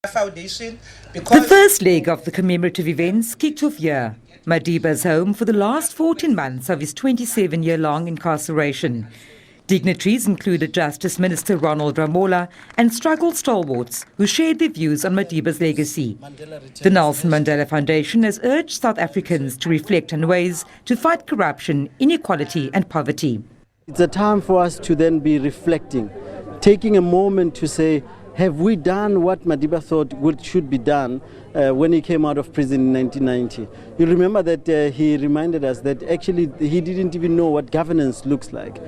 Foundation The because first leg of the commemorative events kicked off here. Madiba's home for the last 14 months of his 27-year-long incarceration. Dignitaries included Justice Minister Ronald Ramola and struggle stalwarts who shared their views on Madiba's legacy. The Nelson Mandela Foundation has urged South Africans to reflect on ways to fight corruption, inequality and poverty. It's a time for us to then be reflecting, taking a moment to say, have we done what Madiba thought should be done when he came out of prison in 1990? You remember that he reminded us that actually he didn't even know what governance looks like,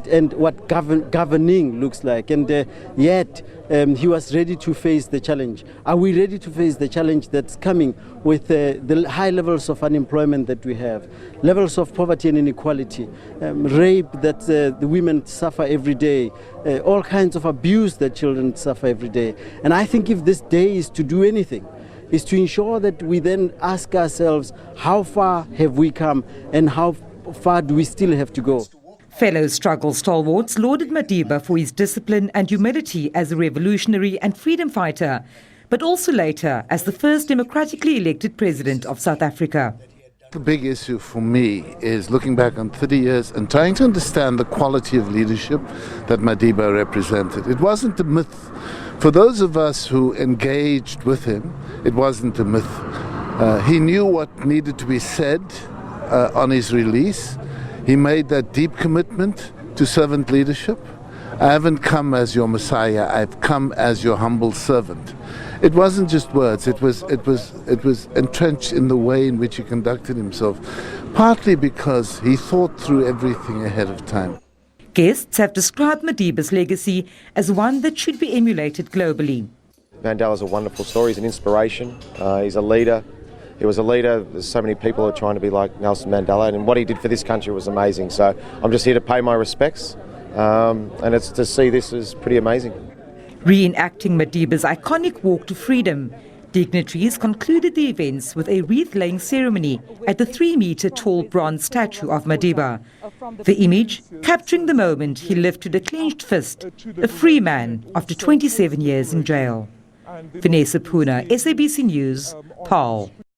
and what governing looks like, and yet he was ready to face the challenge. Are we ready to face the challenge that's coming with the high levels of unemployment that we have, levels of poverty and inequality, rape that the women suffer every day, all kinds of abuse that children suffer every day? And I think if this day is to do anything, is to ensure that we then ask ourselves, how far have we come and how far do we still have to go? Fellow struggle stalwarts lauded Madiba for his discipline and humility as a revolutionary and freedom fighter, but also later as the first democratically elected president of South Africa. The big issue for me is looking back on 30 years and trying to understand the quality of leadership that Madiba represented. It wasn't a myth. For those of us who engaged with him, it wasn't a myth. He knew what needed to be said on his release. He made that deep commitment to servant leadership. I haven't come as your Messiah, I've come as your humble servant. It wasn't just words, it was entrenched in the way in which he conducted himself, partly because he thought through everything ahead of time. Guests have described Madiba's legacy as one that should be emulated globally. Mandela's a wonderful story, he's an inspiration, he's a leader. He was a leader. There's so many people who are trying to be like Nelson Mandela, and what he did for this country was amazing. So I'm just here to pay my respects, and it's to see this is pretty amazing. Reenacting Madiba's iconic walk to freedom, dignitaries concluded the events with a wreath-laying ceremony at the 3-metre-tall bronze statue of Madiba. The image capturing the moment he lifted a clenched fist, a free man after 27 years in jail. Vanessa Puna, SABC News, Paarl.